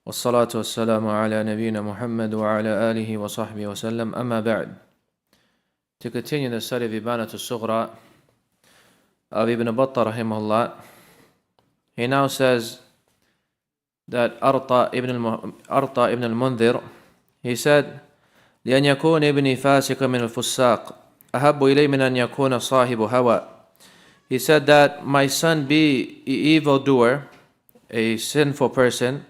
والصلاة والسلام على نبينا محمد وعلى آله وصحبه وسلم أما بعد. To continue the study of Al-Ibanah al-Sughra of Ibn Battah rahimahullah, he now says that Arta ibn al-Mundhir, he said, لأن يكون ابني فاسق من الفساق أحب إلي من أن يكون صاحب هوى. He said that my son be an evildoer, a sinful person,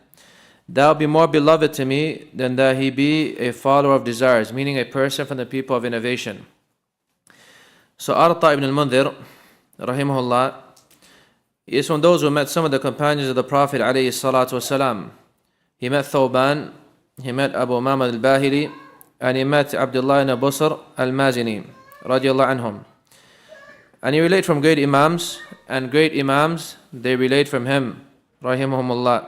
that will be more beloved to me than that he be a follower of desires, meaning a person from the people of innovation. So Arta ibn al-Mundhir, rahimahullah, is from those who met some of the companions of the Prophet alayhi salatu wasalam. He met Thawban, he met Abu Umamah al-Bahili, and he met Abdullah ibn Busr al-Mazini, radiallahu anhum. And he related from great Imams, and great Imams, they relate from him, rahimahumullah.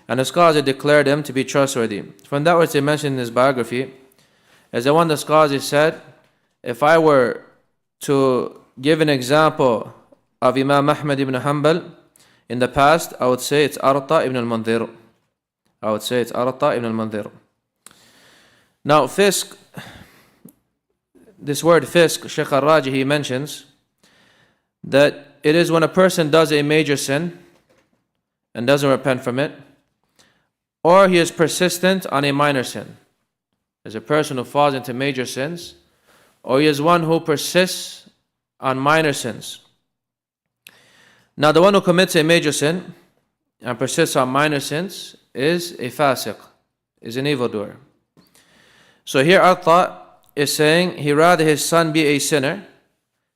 And the scholars declared him to be trustworthy. From that which they mentioned in his biography, as one of the scholars said, if I were to give an example of Imam Ahmad ibn Hanbal in the past, I would say it's Arta ibn al-Mundhir. Now, fisk, this word fisk, Shaykh al-Raji, he mentions that it is when a person does a major sin and doesn't repent from it, or he is persistent on a minor sin. There's a person who falls into major sins, or he is one who persists on minor sins. Now, the one who commits a major sin and persists on minor sins is a fasiq, is an evildoer. So here Arta is saying he rather his son be a sinner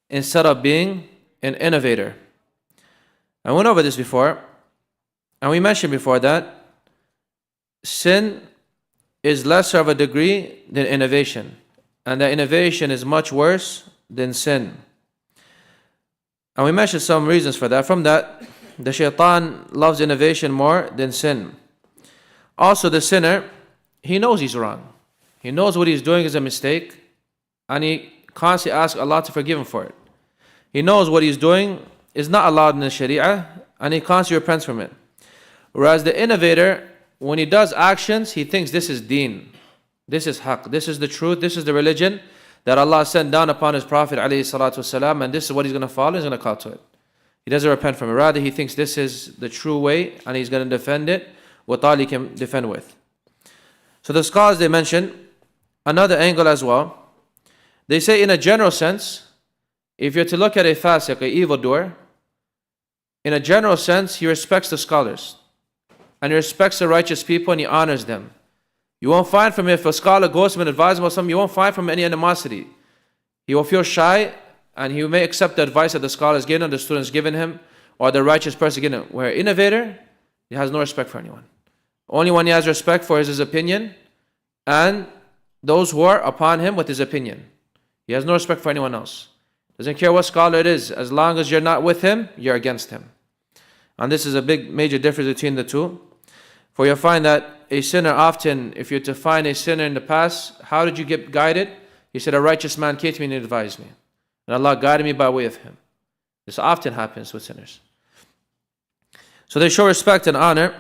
instead of being an innovator. I went over this before, and we mentioned before that sin is lesser of a degree than innovation, and that innovation is much worse than sin. And we mentioned some reasons for that. From that, the shaitan loves innovation more than sin. Also, the sinner, he knows he's wrong. He knows what he's doing is a mistake, and he constantly asks Allah to forgive him for it. He knows what he's doing is not allowed in the Sharia, and he constantly repents from it. Whereas the innovator, when he does actions, he thinks this is deen, this is haqq, this is the truth, this is the religion that Allah sent down upon His Prophet ﷺ, and this is what he's going to follow, he's going to call to it. He doesn't repent from it. Rather, he thinks this is the true way, and he's going to defend it with all he can defend with. So the scholars, they mention another angle as well. They say in a general sense, if you're to look at a fasiq, an evildoer, in a general sense, he respects the scholars, and he respects the righteous people, and he honors them. You won't find from him, if a scholar goes to him and advises him about something, you won't find from him any animosity. He will feel shy, and he may accept the advice that the scholar is given, or the students given him, or the righteous person given him. Where innovator, he has no respect for anyone. Only one he has respect for is his opinion, and those who are upon him with his opinion. He has no respect for anyone else. Doesn't care what scholar it is. As long as you're not with him, you're against him. And this is a big, major difference between the two. For you'll find that a sinner often, if you're to find a sinner in the past, how did you get guided? He said, a righteous man came to me and advised me, and Allah guided me by way of him. This often happens with sinners. So they show respect and honor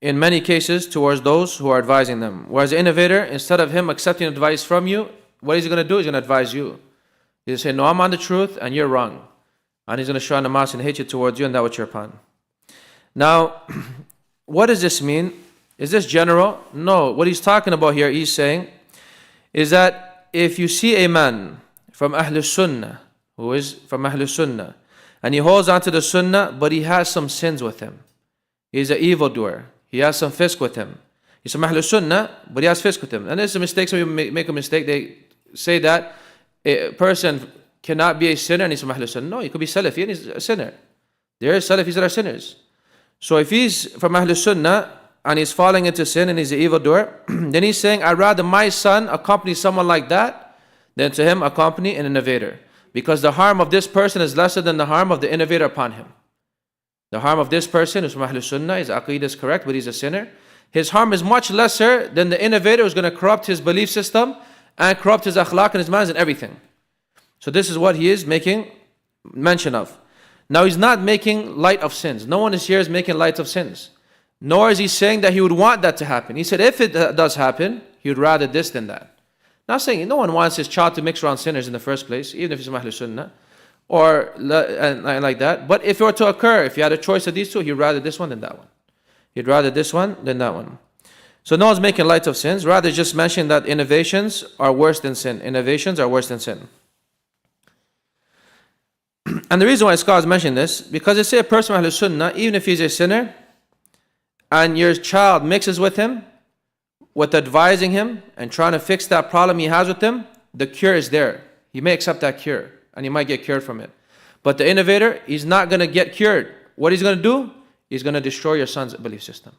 in many cases towards those who are advising them. Whereas the innovator, instead of him accepting advice from you, what he's going to do? He's going to advise you. He's going to say, no, I'm on the truth and you're wrong. And he's going to show animosity and hatred towards you and that which you're upon. Now, what does this mean? Is this general? No. What he's talking about here, he's saying, is that if you see a man from Ahlul Sunnah, who is from Ahlul Sunnah, and he holds on to the Sunnah, but he has some sins with him. He's an evildoer. He has some fisk with him. He's from Ahlul Sunnah, but he has fisk with him. And there's a mistake. Some people make a mistake. They say that a person cannot be a sinner and he's from Ahlul Sunnah. No, he could be Salafi and he's a sinner. There are Salafis that are sinners. So if he's from Ahlul Sunnah and he's falling into sin and he's an evildoer, then he's saying, I'd rather my son accompany someone like that than to him accompany an innovator. Because the harm of this person is lesser than the harm of the innovator upon him. The harm of this person who's from Ahlul Sunnah, his aqeedah is correct, but he's a sinner. His harm is much lesser than the innovator who's going to corrupt his belief system and corrupt his akhlaq and his minds and everything. So this is what he is making mention of. Now he's not making light of sins. No one here is making light of sins. Nor is he saying that he would want that to happen. He said if it does happen, he would rather this than that. Not saying no one wants his child to mix around sinners in the first place, even if he's Ahlul Sunnah, or and like that. But if it were to occur, if he had a choice of these two, he'd rather this one than that one. He'd rather this one than that one. So no one's making light of sins. Rather, just mention that innovations are worse than sin. Innovations are worse than sin. And the reason why scholars mention this, because they say a person Ahlul Sunnah, even if he's a sinner, and your child mixes with him, with advising him and trying to fix that problem he has with him, the cure is there. He may accept that cure, and he might get cured from it. But the innovator, he's not going to get cured. What he's going to do, he's going to destroy your son's belief system.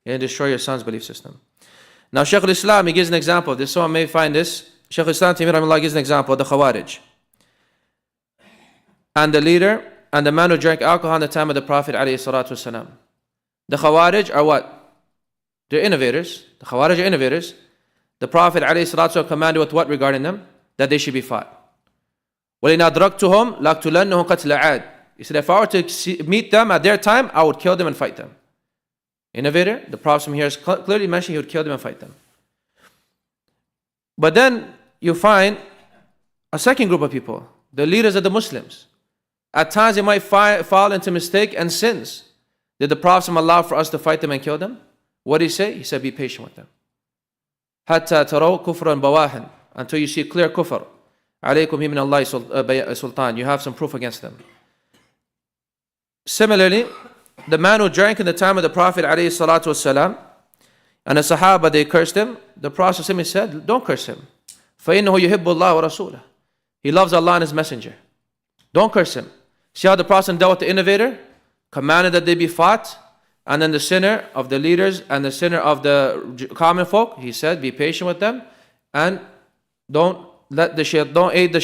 He's going to destroy your son's belief system. Now, Shaykh al-Islam, he gives an example of this. Someone may find this. Shaykh al-Islam gives an example of the Khawarij. And the leader, and the man who drank alcohol in the time of the Prophet ﷺ. The Khawarij are what? They're innovators. The Khawarij are innovators. The Prophet ﷺ commanded with what regarding them? That they should be fought. وَلِنْ أَدْرَكْتُهُمْ لَأَقْتُلَنَّهُمْ قَتْلَ عَادٍ. He said, if I were to meet them at their time, I would kill them and fight them. Innovator, the Prophet from here is clearly mentioned he would kill them and fight them. But then you find a second group of people, the leaders of the Muslims. At times they might fall into mistake and sins. Did the Prophet allow for us to fight them and kill them? What did he say? He said, be patient with them. حَتَّى تَرَوْا كُفْرًا بَوَاحًا. Until you see clear kufr. عَلَيْكُمْ مِنَ اللَّهِ sultan. You have some proof against them. Similarly, the man who drank in the time of the Prophet ﷺ, and the Sahaba, they cursed him. The Prophet said, don't curse him. فَإِنَّهُ يُحِبُّ اللَّهُ وَرَسُولَهُ. He loves Allah and His Messenger. Don't curse him. See how the Prophet dealt with the innovator? Commanded that they be fought. And then the sinner of the leaders and the sinner of the common folk, he said, be patient with them. And don't aid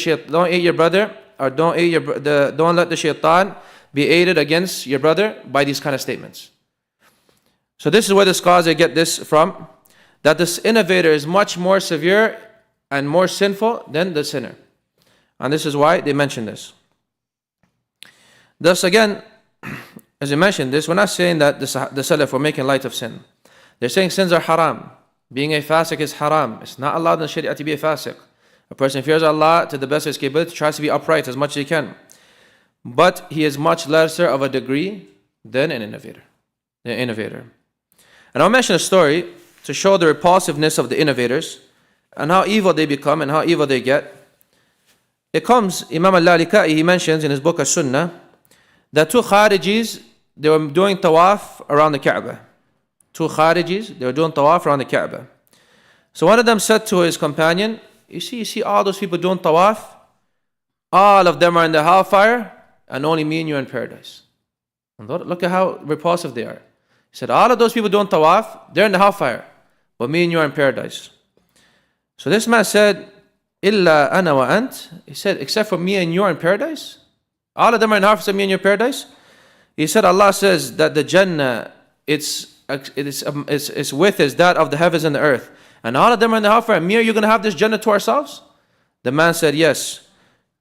your brother, or don't let the shaitan be aided against your brother by these kind of statements. So this is where the scholars get this from, that this innovator is much more severe and more sinful than the sinner. And this is why they mention this. Thus again, as you mentioned this, we're not saying that the Salaf were making light of sin. They're saying sins are haram. Being a fasiq is haram. It's not allowed in the Sharia to be a fasiq. A person fears Allah to the best of his capability, tries to be upright as much as he can. But he is much lesser of a degree than an innovator. And I'll mention a story to show the repulsiveness of the innovators and how evil they become and how evil they get. It comes, Imam Al-Lalikai, he mentions in his book As-Sunnah, that two Kharijis, they were doing tawaf around the Kaaba. Two Kharijis, they were doing tawaf around the Kaaba. So one of them said to his companion, you see all those people doing tawaf? All of them are in the hellfire, and only me and you are in paradise. And look at how repulsive they are. He said, all of those people doing tawaf, they're in the hellfire, but me and you are in paradise. So this man said, Illa ana wa ant. He said, except for me and you are in paradise? All of them are in hellfire, me and you are in paradise? He said, Allah says that the Jannah, its width is that of the heavens and the earth. And all of them are in the hellfire, and me, are you going to have this Jannah to ourselves? The man said, yes.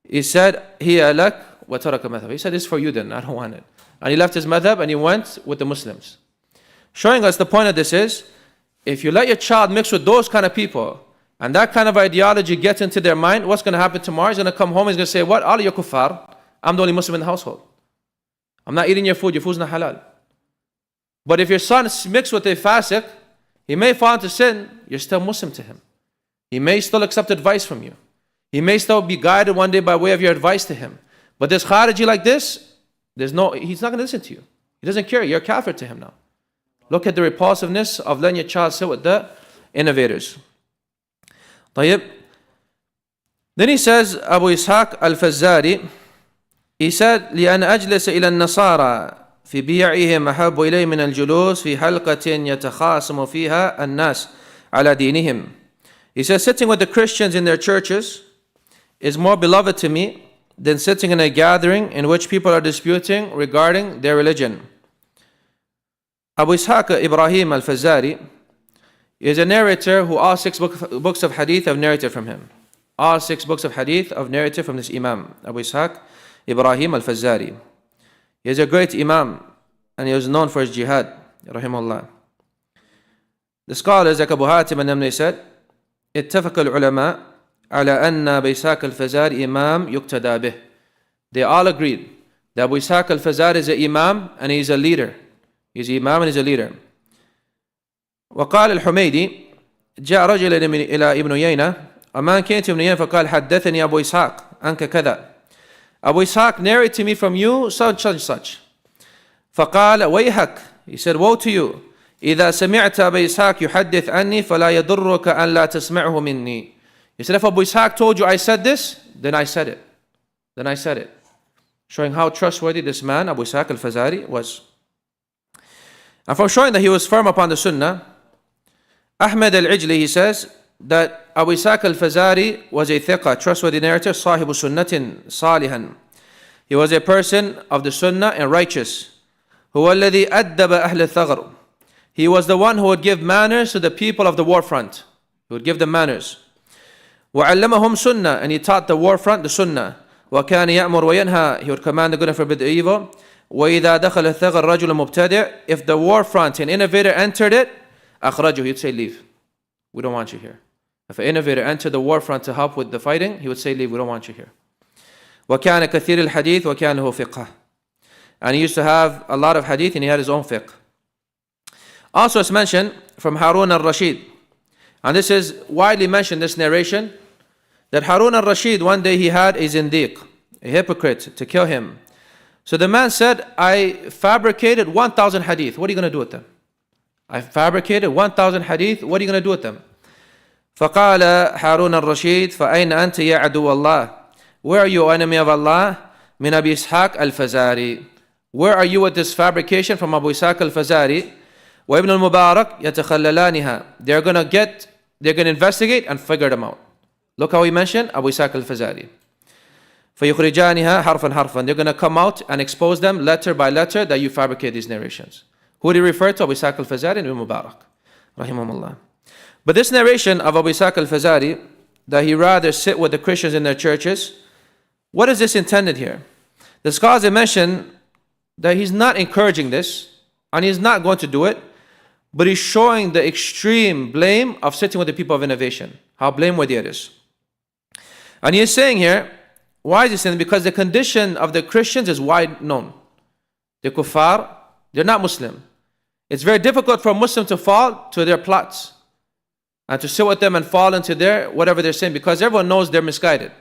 He said, Hiya lak wa taraka madhab. He said, this is for you then, I don't want it. And he left his madhab and he went with the Muslims. Showing us the point of this is, if you let your child mix with those kind of people, and that kind of ideology gets into their mind, what's going to happen tomorrow? He's going to come home, he's going to say, what? All of you kuffar, I'm the only Muslim in the household. I'm not eating your food's not halal. But if your son is mixed with a fasiq, he may fall into sin, you're still Muslim to him. He may still accept advice from you. He may still be guided one day by way of your advice to him. But this Khariji like this, he's not going to listen to you. He doesn't care. You're kafir to him now. Look at the repulsiveness of letting your child sit with the innovators. طيب. Then he says, Abu Ishaq al-Fazzari, he said, لأن أجلس إلى النصارى في بيعهم أحب إلي من الجلوس في حلقة يتخاصم فيها الناس على دينهم. He says, sitting with the Christians in their churches is more beloved to me than sitting in a gathering in which people are disputing regarding their religion. Abu Ishaq Ibrahim al-Fazzari is a narrator who all 6 books of hadith have narrated from him. All 6 books of hadith have narrated from this Imam, Abu Ishaq Ibrahim al-Fazzari. He is a great Imam and he was known for his jihad. rahimahullah. The scholars like Abu Hatim and them, they said, اتفق العلماء على أن أبي إسحاق الفزاري إمام يقتدى به. They all agreed that Abu Ishaq al-Fazari is an imam and he's a leader. He's an imam and he's a leader. وقال الحميدي جاء رجل إلى ابن عيينة a man came to Ibn Uyayna فقال حدثني أبو إسحاق عنك كذا. Abu Ishaq narrated to me from you such and such. فقال ويحك, he said, woe to you. إذا سمعت أبي إسحاق يحدث عني فلا يضرك أن لا تسمعه مني. He said, if Abu Ishaq told you I said this, then I said it. Then I said it. Showing how trustworthy this man, Abu Ishaq al-Fazari, was. And from showing that he was firm upon the Sunnah, Ahmed al-Ijli, he says that Abu Ishaq al-Fazari was a thiqa, trustworthy narrator, sahibu sunnatin salihan. He was a person of the Sunnah and righteous. هو الذي أدب أهل الثغر. He was the one who would give manners to the people of the war front. He would give them manners. وعلمهم سنة, and he taught the war front the Sunnah. وكان يأمر وينهى, he would command the good and forbid the evil. وإذا دخل الثغر رجل مبتدع, if the war front, an innovator entered it, أخرجه, he'd say leave. We don't want you here. If an innovator entered the war front to help with the fighting, he would say leave, we don't want you here. وكان كثير الحديث وكان له فقه. And he used to have a lot of hadith and he had his own fiqh. Also it's mentioned from Harun al-Rashid, and this is widely mentioned, this narration, that Harun al-Rashid, one day he had a zindiq, a hypocrite, to kill him. So the man said, I fabricated 1,000 hadith. What are you going to do with them? I fabricated 1,000 hadith. What are you going to do with them? فقال حارون الرشيد فأين أنت يا عدو الله? Where are you, O enemy of Allah? من أبي إسحاق الفزاري. Where are you with this fabrication from Abu Ishaq al-Fazari? وابن المبارك يتخللانها. They're going to investigate and figure them out. Look how he mentioned Abu Ishaq al-Fazari. فيخرجانها حرفا حرفا. They're going to come out and expose them letter by letter that you fabricate these narrations. Who did he refer to? Abu Ishaq al-Fazari and Ibn Mubarak, rahimahumullah. But this narration of Abu Ishaq al-Fazari, that he rather sit with the Christians in their churches, what is this intended here? The scholars have mentioned that he's not encouraging this, and he's not going to do it, but he's showing the extreme blame of sitting with the people of innovation, how blameworthy it is. And he is saying here, why is he saying? Because the condition of the Christians is wide known. The kuffar, they're not Muslim. It's very difficult for a Muslim to fall to their plots and to sit with them and fall into their whatever they're saying, because everyone knows they're misguided.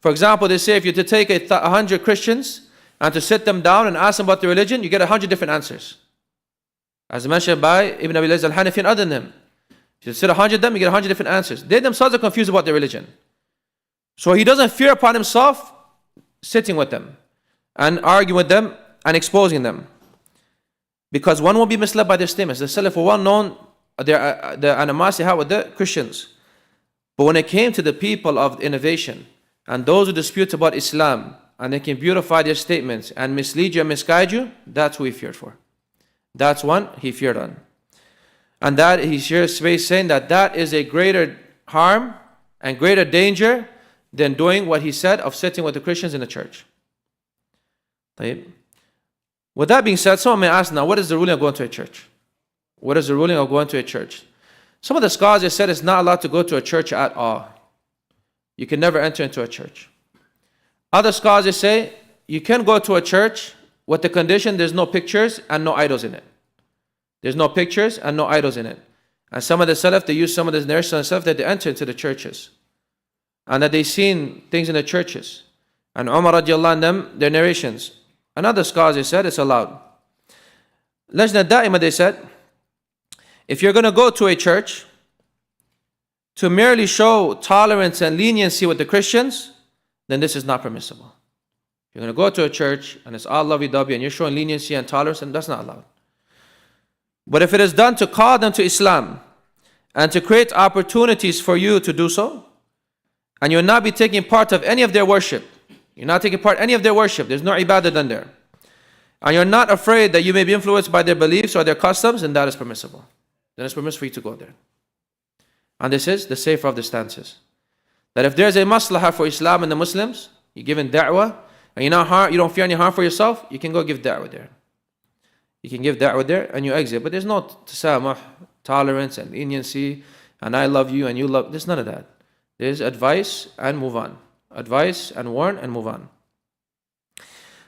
For example, they say if you're to take 100 Christians and to sit them down and ask them about their religion, you get 100 different answers. As mentioned by Ibn Abi Layth al-Hanafi and other than them. If you sit 100 of them, you get 100 different answers. They themselves are confused about their religion. So he doesn't fear upon himself sitting with them and arguing with them and exposing them. Because one won't be misled by their statements. The Salaf were well known, the animosity had with the Christians. But when it came to the people of innovation and those who dispute about Islam, and they can beautify their statements and mislead you and misguide you, that's who he feared for. That's one he feared on. And that he shares space saying that is a greater harm and greater danger than doing what he said of sitting with the Christians in the church. With that being said, someone may ask now, what is the ruling of going to a church? What is the ruling of going to a church? Some of the scholars have said it's not allowed to go to a church at all. You can never enter into a church. Other scholars say you can go to a church with the condition there's no pictures and no idols in it. There's no pictures and no idols in it. And some of the Salaf, they use some of the narrations and stuff that they enter into the churches. And that they've seen things in the churches. And Umar radiallahu anh them, their narrations. And other scholars, they said it's allowed. Lajna Da'ima, they said, if you're going to go to a church to merely show tolerance and leniency with the Christians, then this is not permissible. If you're going to go to a church and it's all lovey-dovey and you're showing leniency and tolerance, then that's not allowed. But if it is done to call them to Islam and to create opportunities for you to do so, and you'll not be taking part of any of their worship, you're not taking part in any of their worship, there's no ibadah done there, and you're not afraid that you may be influenced by their beliefs or their customs, then that is permissible. Then it's permissible for you to go there. And this is the safer of the stances. That if there's a maslahah for Islam and the Muslims, you're giving da'wah, and you don't fear any harm for yourself, you can go give da'wah there. You can give da'wah there and you exit. But there's no tasamuh, tolerance and leniency, and I love you and you love. There's none of that. There's advice and move on. Advice and warn and move on.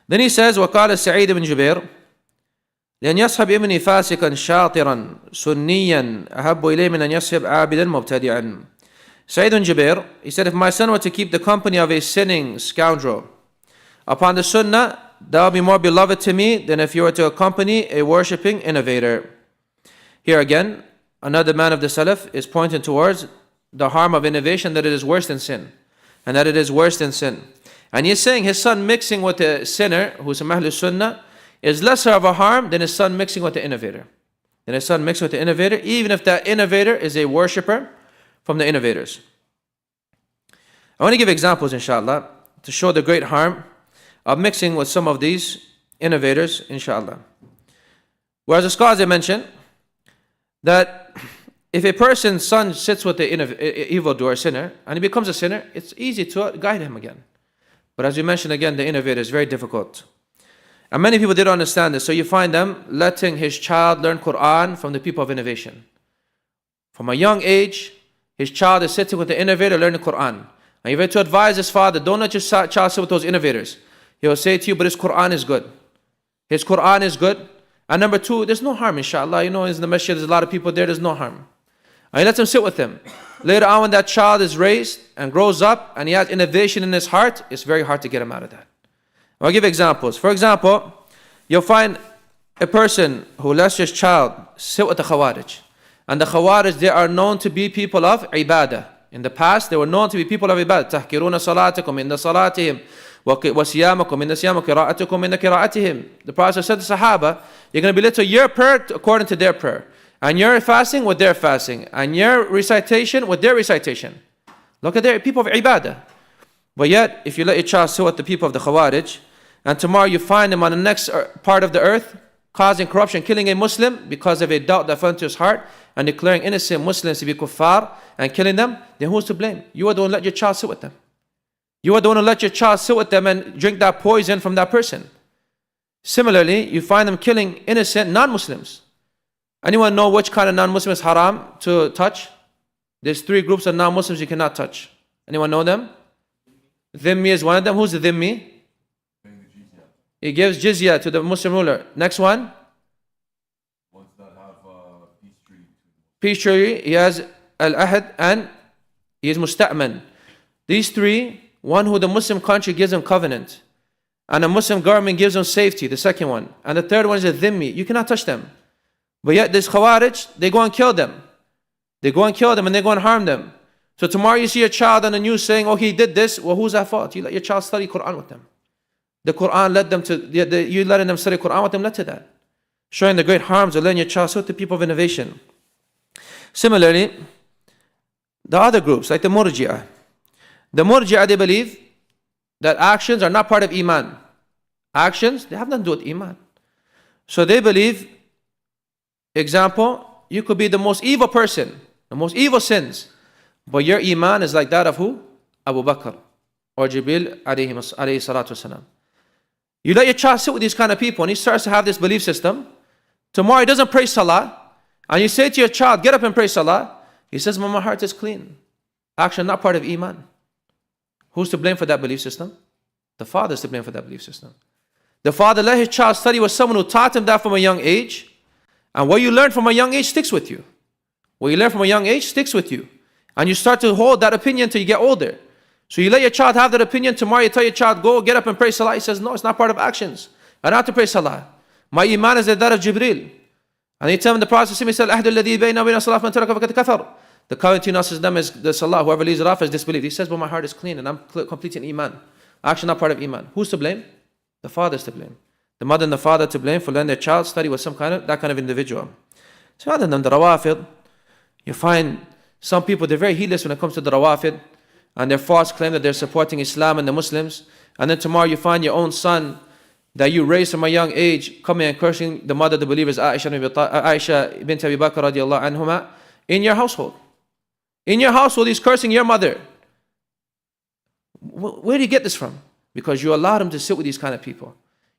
Then he says, وقال سعيد بن جبير لأن يصحب ابني فاسقا شاطرا سنيا أحب إليه من أن يصحب عابدا مبتدعا. Sa'id bin Jubair, he said, if my son were to keep the company of a sinning scoundrel upon the sunnah, that would be more beloved to me than if you were to accompany a worshipping innovator. Here again, another man of the Salaf is pointing towards the harm of innovation, that it is worse than sin. And that it is worse than sin. And he's saying his son mixing with a sinner, who's a Ahlul Sunnah, is lesser of a harm than his son mixing with the innovator. Than his son mixing with the innovator, even if that innovator is a worshipper from the innovators. I want to give examples, inshallah, to show the great harm of mixing with some of these innovators, inshallah. Whereas the scholars have mentioned that if a person's son sits with the evildoer, sinner, and he becomes a sinner, it's easy to guide him again. But as we mentioned again, the innovator is very difficult. And many people didn't understand this, so you find them letting his child learn Quran from the people of innovation. From a young age, his child is sitting with the innovator learning Quran. And you have to advise his father, don't let your child sit with those innovators. He will say to you, but his Quran is good. His Quran is good. And number two, there's no harm, inshallah. You know, in the masjid, there's a lot of people there, there's no harm. And he lets him sit with him. Later on, when that child is raised and grows up and he has innovation in his heart, it's very hard to get him out of that. I'll give examples. For example, you'll find a person who lets his child sit with the Khawarij. And the Khawarij, they are known to be people of Ibadah. In the past, they were known to be people of Ibadah. تَحْكِرُونَ صَلَاتَكُمْ إِنَّ صَلَاتِهِمْ وَصِيَامَكُمْ إِنَّ صِيَامَكُمْ قِرَاءَتُكُمْ إِنَّ قِرَاءَتِهِمْ. The Prophet said to Sahaba, you're going to be little your prayer according to their prayer. And your fasting with their fasting. And your recitation with their recitation. Look at their people of Ibadah. But yet, if you let your child sit with the people of the Khawarij, and tomorrow you find them on the next part of the earth, causing corruption, killing a Muslim because of a doubt that fell into his heart, and declaring innocent Muslims to be kuffar, and killing them, then who's to blame? You are the one who let your child sit with them. You are the one who let your child sit with them and drink that poison from that person. Similarly, you find them killing innocent non-Muslims. Anyone know which kind of non-Muslim is haram to touch? There's 3 groups of non-Muslims you cannot touch. Anyone know them? Dhimmi is one of them. Who's the Dhimmi? He gives jizya to the Muslim ruler. Next one? Ones that have peace treaty. Peace treaty. He has al-ahad and he is musta'man. These 3, one who the Muslim country gives him covenant, and the Muslim government gives him safety, the second one. And the third one is a dhimmi. You cannot touch them. But yet this Khawarij, they go and kill them. They go and kill them and they go and harm them. So tomorrow you see a child on the news saying, oh, he did this. Well, who's at fault? You let your child study Quran with them. The Quran led them to, you letting them study Quran with them led to that. Showing the great harms of letting your child sit to people of innovation. Similarly, the other groups, like the Murji'ah. The Murji'ah, they believe that actions are not part of Iman. Actions, they have nothing to do with Iman. So they believe, example, you could be the most evil person, the most evil sins, but your Iman is like that of who? Abu Bakr or Jibril alayhi salatu wasalam. You let your child sit with these kind of people and he starts to have this belief system. Tomorrow he doesn't pray salah, and you say to your child, get up and pray salah. He says, my heart is clean. Action not part of Iman. Who's to blame for that belief system? The father is to blame for that belief system. The father let his child study with someone who taught him that from a young age. And what you learn from a young age sticks with you. What you learn from a young age sticks with you. And you start to hold that opinion till you get older. So you let your child have that opinion. Tomorrow you tell your child, go get up and pray salah. He says, no, it's not part of actions. I don't have to pray salah. My iman is that of Jibril. And you tell him the Prophet said, the covenant between us and them is the salah. Whoever leaves it off is disbelief. He says, but my heart is clean and I'm complete in iman. Action not part of iman. Who's to blame? The father is to blame. The mother and the father to blame for letting their child study with that kind of individual. So other than the Rawafid, you find some people, they're very heedless when it comes to the Rawafid, and their false claim that they're supporting Islam and the Muslims. And then tomorrow you find your own son that you raised from a young age coming and cursing the mother of the believers, Aisha bint Abi Bakr radiallahu anhuma, in your household. In your household, he's cursing your mother. Where do you get this from? Because you allowed him to sit with these kind of people.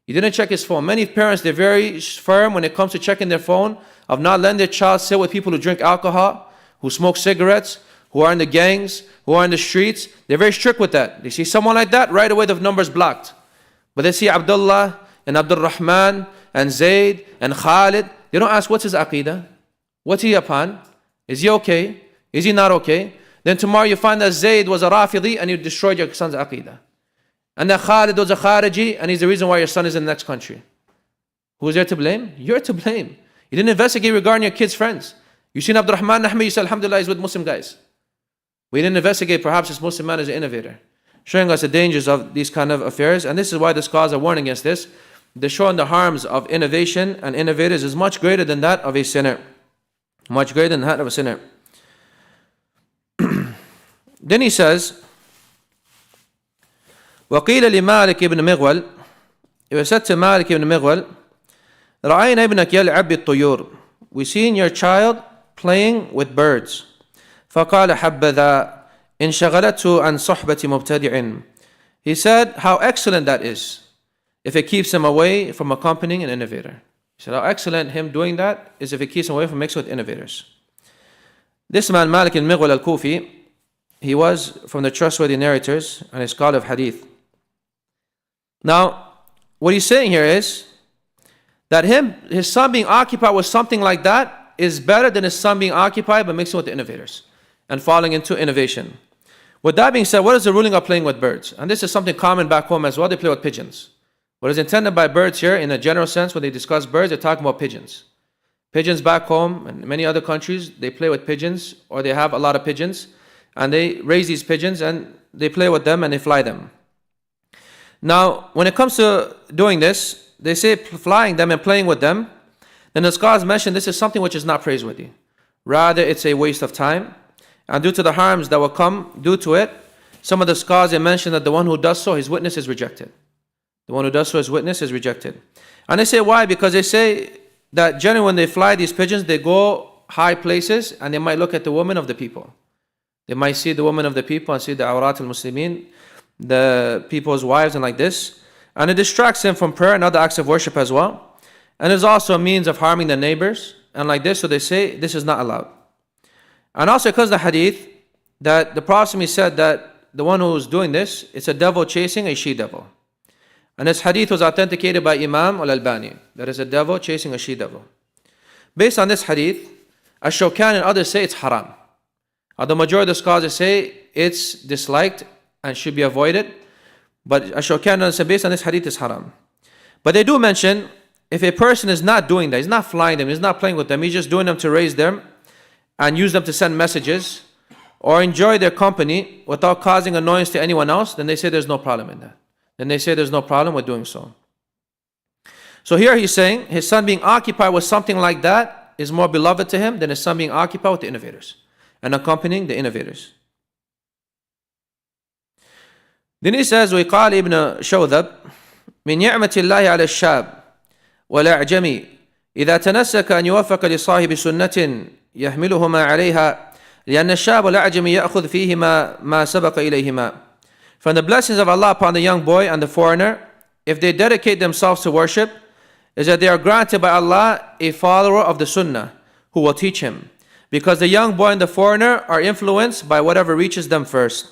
He didn't check his phone. Many parents, they're very firm when it comes to checking their phone, of not letting their child sit with people who drink alcohol, who smoke cigarettes, who are in the gangs, who are in the streets. They're very strict with that. They see someone like that, right away the number's blocked. But they see Abdullah and Abdul Rahman and Zayd and Khalid. They don't ask, what's his aqidah? What's he upon? Is he okay? Is he not okay? Then tomorrow you find that Zayd was a Rafidi and you destroyed your son's aqidah. And that Khalid was a Khariji and he's the reason why your son is in the next country. Who's there to blame? You're to blame. You didn't investigate regarding your kid's friends. You seen Abdul Rahman Nahmi, you said, Alhamdulillah, he's with Muslim guys. We didn't investigate, perhaps this Muslim man is an innovator, showing us the dangers of these kind of affairs. And this is why the scholars are warning against this. They're showing the harms of innovation and innovators is much greater than that of a sinner. Much greater than that of a sinner. Then he says, وقيل لمالك ibn مغول, it was said to Malik ibn Mighwal, رأينا ابنك يلعب بالطيور, we seen your child playing with birds. فقال حبذا إن شغلته عن صحبة مبتدع. He said, how excellent that is if it keeps him away from accompanying an innovator. He said, how excellent him doing that is if it keeps him away from mixing with innovators. This man, Malik ibn Mighwal al-Kufi, he was from the trustworthy narrators and a scholar of hadith. Now, what he's saying here is that his son being occupied with something like that is better than his son being occupied by mixing with the innovators and falling into innovation. With that being said, what is the ruling of playing with birds? And this is something common back home as well. They play with pigeons. What is intended by birds here, in a general sense, when they discuss birds, they're talking about pigeons. Pigeons back home and many other countries, they play with pigeons, or they have a lot of pigeons, and they raise these pigeons and they play with them and they fly them. Now, when it comes to doing this, they say flying them and playing with them, then the scholars mention this is something which is not praiseworthy. Rather, it's a waste of time. And due to the harms that will come due to it, some of the scholars, they mention that the one who does so, his witness is rejected. The one who does so, his witness is rejected. And they say why? Because they say that generally when they fly these pigeons, they go high places and they might look at the women of the people. They might see the women of the people and see the awrat al-Muslimin, the people's wives and like this. And it distracts them from prayer and other acts of worship as well. And it's also a means of harming the neighbors. And like this, so they say this is not allowed. And also because the hadith, that the Prophet said that the one who is doing this, it's a devil chasing a she-devil. And this hadith was authenticated by Imam Al-Albani. That is a devil chasing a she-devil. Based on this hadith, Ash-Shawkani and others say it's haram. The majority of the scholars say it's disliked and should be avoided. But Ash-Shawkani said based on this hadith is haram. But they do mention, if a person is not doing that, he's not flying them, he's not playing with them, he's just doing them to raise them and use them to send messages or enjoy their company without causing annoyance to anyone else, then they say there's no problem in that. Then they say there's no problem with doing so. So here he's saying his son being occupied with something like that is more beloved to him than his son being occupied with the innovators and accompanying the innovators. Then he says, وقال ابن شوذب من نعمة الله على الشاب والأعجمي إذا تنسك أن يوفق لصاحب سنة يحملهما عليها لأن الشاب والأعجمي يأخذ فيهما ما سبق إليهما. From the blessings of Allah upon the young boy and the foreigner, if they dedicate themselves to worship, is that they are granted by Allah a follower of the Sunnah who will teach him. Because the young boy and the foreigner are influenced by whatever reaches them first.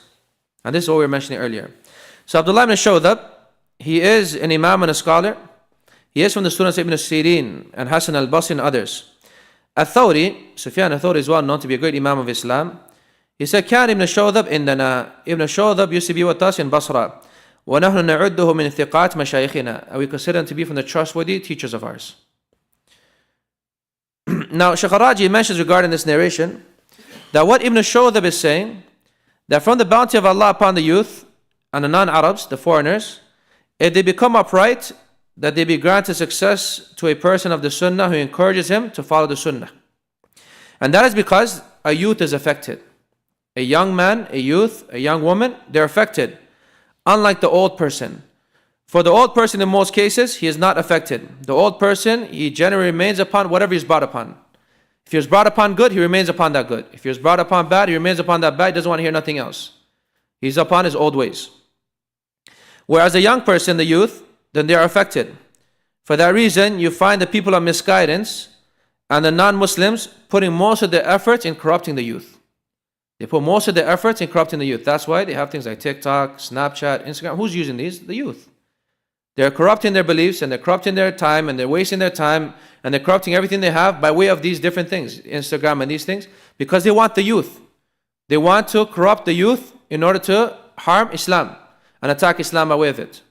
And this is what we were mentioning earlier. So Abdullah ibn Shawdab, he is an imam and a scholar. He is from the students of Ibn Sirin and Hassan al-Basri and others. Al-Thawri, Sufyan al-Thawri is well known to be a great imam of Islam. He said, كان ابن شوذب عندنا. Ibn Shawdab used to be with us in Basra. وَنَحْنُ نَعُدُّهُ مِنْ ثِقَاتِ مَشَايِخِنَا. And we consider him to be from the trustworthy teachers of ours. Now, Shaykh Raji mentions regarding this narration that what Ibn Shawdab is saying, that from the bounty of Allah upon the youth and the non-Arabs, the foreigners, if they become upright, that they be granted success to a person of the Sunnah who encourages him to follow the Sunnah. And that is because a youth is affected. A young man, a youth, a young woman, they're affected. Unlike the old person. For the old person, in most cases, he is not affected. The old person, he generally remains upon whatever he's brought upon. If he was brought upon good, he remains upon that good. If he was brought upon bad, he remains upon that bad. He doesn't want to hear nothing else. He's upon his old ways. Whereas a young person, the youth, then they are affected. For that reason, you find the people of misguidance and the non-Muslims putting most of their efforts in corrupting the youth. They put most of their efforts in corrupting the youth. That's why they have things like TikTok, Snapchat, Instagram. Who's using these? The youth. They're corrupting their beliefs and they're corrupting their time and they're wasting their time and they're corrupting everything they have by way of these different things, Instagram and these things, because they want the youth. They want to corrupt the youth in order to harm Islam and attack Islam by way of it.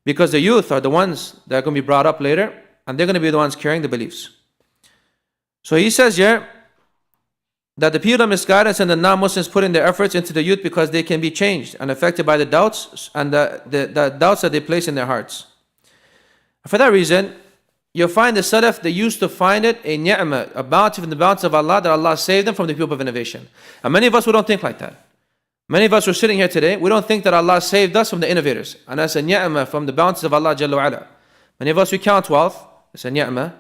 Because the youth are the ones that are going to be brought up later and they're going to be the ones carrying the beliefs. So he says here that the people of misguidance and the non-Muslims put in their efforts into the youth because they can be changed and affected by the doubts and the doubts that they place in their hearts. For that reason, you'll find the Salaf, they used to find it a ni'mah, a bounty from the bounties of Allah, that Allah saved them from the people of innovation. And many of us, we don't think like that. Many of us who are sitting here today, we don't think that Allah saved us from the innovators. And that's a ni'mah from the bounties of Allah Jalla wa'ala. Many of us, we count wealth, it's a ni'mah.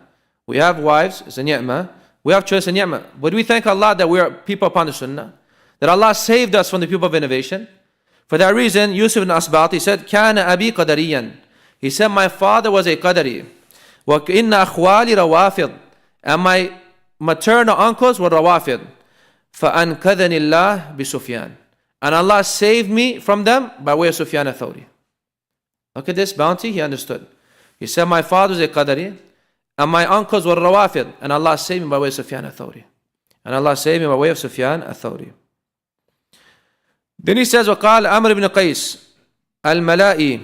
We have wives, it's a ni'mah. We have choice, a ni'mah. But we thank Allah that we are people upon the sunnah, that Allah saved us from the people of innovation. For that reason, Yusuf ibn Asbat, he said, Kana abi qadariyan. He said, my father was a qadari. Wa inna akhwali rawafid. And my maternal uncles were rawafid. فَأَنْكَذَنِ اللَّهِ بِسُفْيَانٍ. And Allah saved me from them by way of Sufyan al-Thawri. Look at this bounty, he understood. He said, my father was a qadari. And my uncles were rawafid. And Allah saved me by way of Sufyan al-Thawri. And Allah saved me by way of Sufyan al-Thawri. Then he says, وقال أمر بن قيس الملائي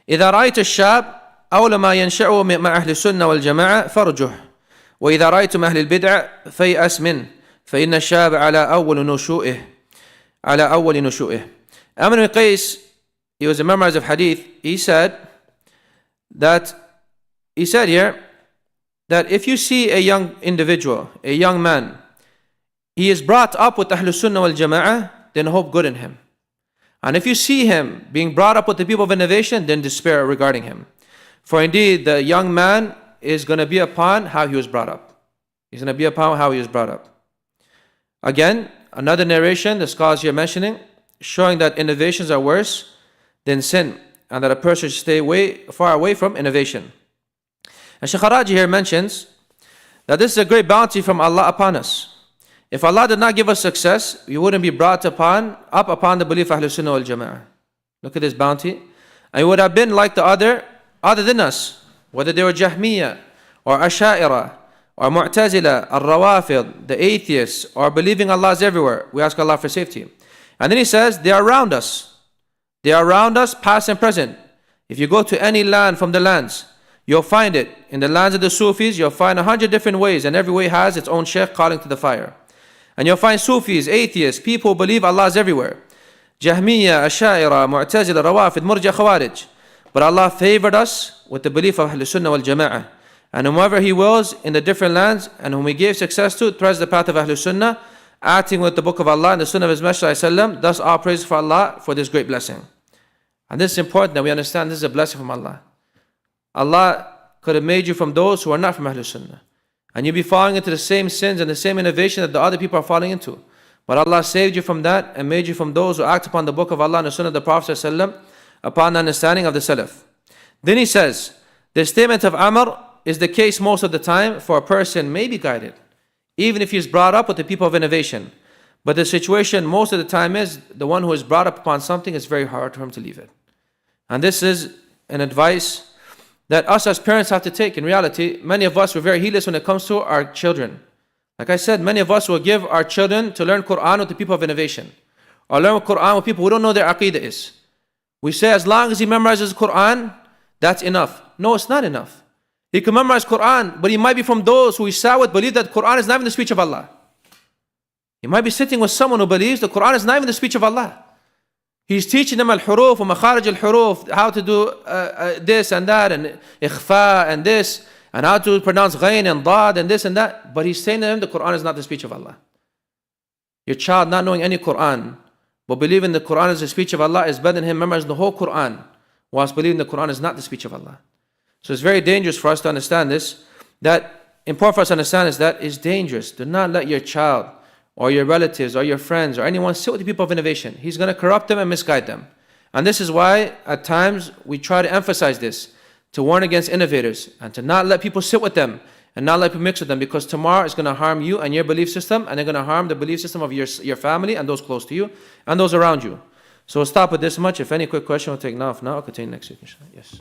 إذا رأيت الشاب أول ما ينشأ مع أهل السنة والجماعة فرجه وإذا رأيتم أهل البدع فيأس منه فإن الشاب على أول نشوئه Amr ibn Qais, he was a memorizer of hadith. He said here that if you see a young individual, a young man, he is brought up with Ahlul Sunnah wal Jama'ah, then hope good in him. And if you see him being brought up with the people of innovation, then despair regarding him. For indeed, the young man is going to be upon how he was brought up. He's going to be upon how he was brought up. Again, another narration, the scholars here mentioning, showing that innovations are worse than sin, and that a person should stay far away from innovation. And Shaykh Raji here mentions that this is a great bounty from Allah upon us. If Allah did not give us success, we wouldn't be brought up upon the belief of Ahlul Sunnah wal Jama'ah. Look at this bounty. And we would have been like the other than us, whether they were Jahmiyyah or Asha'ira or Mu'tazila, Al-Rawafid, the atheists, or believing Allah is everywhere. We ask Allah for safety. And then he says, they are around us. They are around us, past and present. If you go to any land from the lands, you'll find it. In the lands of the Sufis, you'll find 100 different ways, and every way has its own sheikh calling to the fire. And you'll find Sufis, atheists, people who believe Allah is everywhere. Jahmiyyah, Asha'ira, Mu'tazila, Rawafid, Murja, Khawarij. But Allah favored us with the belief of Ahlul Sunnah wal Jama'ah. And whomever He wills in the different lands, and whom He gave success to, treads the path of Ahlul Sunnah, acting with the book of Allah and the Sunnah of His Messenger, thus all praise for Allah for this great blessing. And this is important that we understand this is a blessing from Allah. Allah could have made you from those who are not from Ahlul Sunnah. And you'll be falling into the same sins and the same innovation that the other people are falling into. But Allah saved you from that and made you from those who act upon the book of Allah and the Sunnah of the Prophet ﷺ, upon the understanding of the Salaf. Then he says, the statement of Amr is the case most of the time for a person may be guided, even if he is brought up with the people of innovation. But the situation most of the time is the one who is brought up upon something, is very hard for him to leave it. And this is an advice that us as parents have to take. In reality, many of us were very heedless when it comes to our children. Like I said, many of us will give our children to learn Quran with the people of innovation, or learn Quran with people who don't know their aqidah is. We say as long as he memorizes Quran, that's enough. No, it's not enough. He can memorize Quran, but he might be from those who he sat with believe that Quran is not even the speech of Allah. He might be sitting with someone who believes the Quran is not even the speech of Allah. He's teaching them al-huruf and makharij al-huruf, how to do this and that, and ikhfa and this, and how to pronounce ghain and dad and this and that. But he's saying to them the Quran is not the speech of Allah. Your child not knowing any Quran, but believing the Quran is the speech of Allah, is better than him memorizing the whole Quran, whilst believing the Quran is not the speech of Allah. So it's very dangerous for us to understand this. Important for us to understand is that it's dangerous. Do not let your child or your relatives or your friends or anyone sit with the people of innovation. He's going to corrupt them and misguide them. And this is why at times we try to emphasize this, to warn against innovators and to not let people sit with them and not let people mix with them, because tomorrow it's going to harm you and your belief system, and they're going to harm the belief system of your family and those close to you and those around you. So we'll stop with this much. If any quick question, we'll take now. If not, I'll continue next week. Yes.